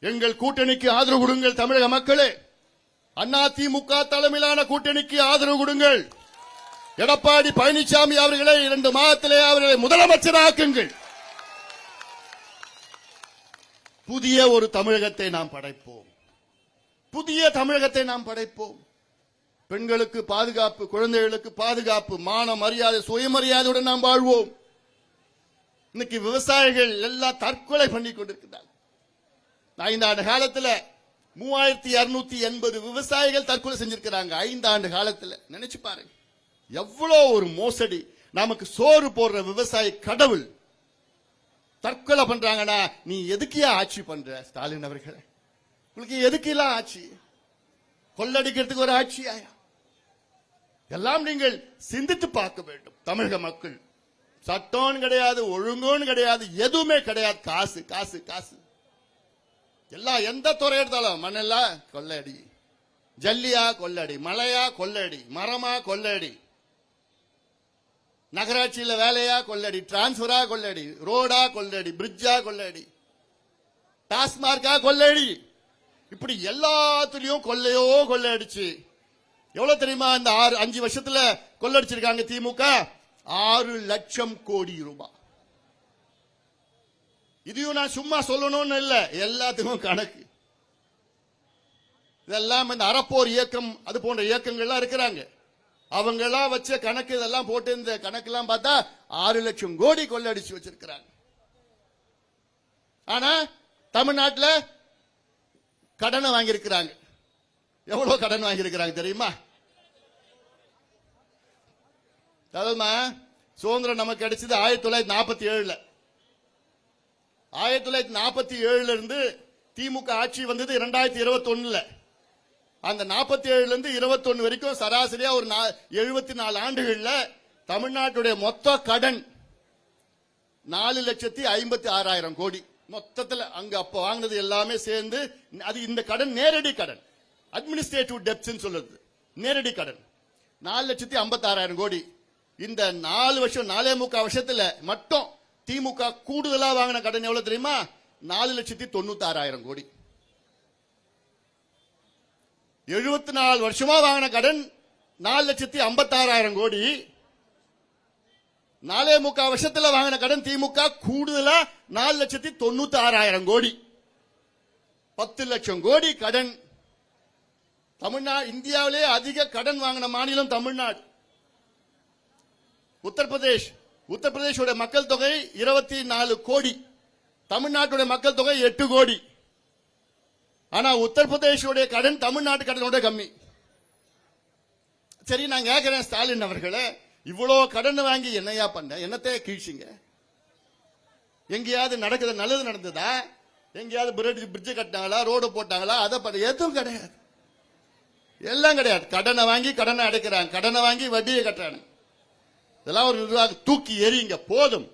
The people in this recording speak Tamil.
எங்கள் கூட்டணிக்கு ஆதரவு கொடுங்கள். தமிழக மக்களே, அதிமுக தலைமையிலான கூட்டணிக்கு ஆதரவு கொடுங்கள். எடப்பாடி பழனிசாமி அவர்களை 2 மாதத்திலே அவர்களை முதலமைச்சராக்குங்கள். புதிய ஒரு தமிழகத்தை நாம் படைப்போம். புதிய தமிழகத்தை நாம் படைப்போம். பெண்களுக்கு பாதுகாப்பு, குழந்தைகளுக்கு பாதுகாப்பு, மான மரியாதை, சுயமரியாதையுடன் நாம் வாழ்வோம். இன்னைக்கு விவசாயிகள் எல்லாம் தற்கொலை பண்ணி கொண்டிருக்கிறார்கள். 5 ஆண்டு காலத்தில் 3280 விவசாயிகள் தற்கொலை செஞ்சிருக்கிறாங்க. 5 ஆண்டு காலத்தில் நினைச்சு பாருங்க, எவ்வளவு ஒரு மோசடி. நமக்கு சோறு போடுற விவசாயி கடவுள் தற்கொலை பண்றாங்கன்னா, நீ எதுக்கியா ஆட்சி பண்ற ஸ்டாலின் அவர்களே? உங்களுக்கு எதுக்கெல்லாம் ஆட்சி? கொள்ளடிக்கிறதுக்கு ஒரு ஆட்சியா? எல்லாம் நீங்கள் சிந்தித்து பார்க்க வேண்டும். தமிழக மக்கள் சட்டம் கிடையாது, ஒழுங்கும் கிடையாது, எதுவுமே கிடையாது. காசு காசு காசு. எல்லாம் எந்த துறை எடுத்தாலும் மண்ணெல்லாம் கொள்ளடி, ஜல்லியா கொள்ளடி, மலையா கொள்ளடி, மரமா கொள்ளடி, நகராட்சியில் வேலையா கொள்ளடி, டிரான்ஸ்பரா கொள்ளடி, ரோடா கொள்ளடி, பிரிட்ஜா கொள்ளடி, டாஸ்மார்க்கா கொள்ளடி, இப்படி எல்லாத்துலயும் கொள்ளையோ கொள்ளடிச்சு எவ்வளவு தெரியுமா? இந்த 5 வருஷத்துல கொள்ளடிச்சிருக்காங்க திமுக 6 லட்சம் கோடி ரூபாய். இதையும் நான் சும்மா சொல்லணும்னு இல்ல, எல்லாத்துக்கும் கணக்கு. இதெல்லாம் இந்த அறப்போர் இயக்கம் அது போன்ற இயக்கங்கள்லாம் இருக்கிறாங்க. அவங்க எல்லாம் வச்ச கணக்கு இதெல்லாம் போட்டு இந்த கணக்கெல்லாம் பார்த்தா 6 லட்சம் கோடி கொள்ளடிச்சு வச்சிருக்கிறாங்க. ஆனா தமிழ்நாட்டில் கடனை வாங்கியிருக்கிறாங்க. எவ்வளவு கடன் வாங்கியிருக்கிறாங்க தெரியுமா? சுதந்திரம் நமக்கு கிடைச்சது 1947. 1947 இருந்து திமுக ஆட்சி வந்தது 2021. அந்த 47 இருந்து 21 வரைக்கும் சராசரியா ஒரு 74 ஆண்டுகள்ல தமிழ்நாட்டுடைய மொத்த கடன் 4,56,000 கோடி. மொத்தத்தில் அங்க அப்ப வாங்கினது எல்லாமே சேர்ந்து, அது இந்த கடன் நேரடி கடன், அட்மினிஸ்ட்ரேட்டிவ் டெப்ட்ஸ் சொல்லுது. நேரடி கடன் 4,56,000 கோடி. இந்த 4 வருஷம் 4.25 வருஷத்துல மட்டும் திமுக கூடுதலா வாங்கின கடன் எவ்வளவு தெரியுமா? 4,96,000 கோடி. 74 வருஷமா வாங்கின கடன் 4,56,000 கோடி. 4.25 வருஷத்துல வாங்கின கடன் திமுக கூடுதலா 4,96,000 கோடி. 10 லட்சம் கோடி கடன். தமிழ்நாடு இந்தியாவிலே அதிக கடன் வாங்கின மாநிலம் தமிழ்நாடு. உத்தரப்பிரதேஷோட மக்கள் தொகை 24 கோடி, தமிழ்நாட்டுடைய மக்கள் தொகை 8 கோடி. ஆனா உத்தரப்பிரதேசோட கடன் தமிழ்நாட்டு கடனோட கம்மி. சரி, நான் கேட்கிறேன் ஸ்டாலின் அவர்களே, இவ்வளவு கடன் வாங்கி என்னையா பண்ண? என்னத்தை கீழ்ச்சிங்க? எங்கேயாவது நடக்குது நல்லது நடந்ததா? எங்கேயாவது பிரிட்ஜ் கட்டினாங்களா, ரோடு போட்டாங்களா? அதை எதுவும் கிடையாது, எல்லாம் கிடையாது. கடனை வாங்கி கடனை அடைக்கிறாங்க, கடனை வாங்கி வட்டியை கட்டுறாங்க. இதெல்லாம் ஒரு நிர்வாகம். தூக்கி எறியுங்க, போதும்.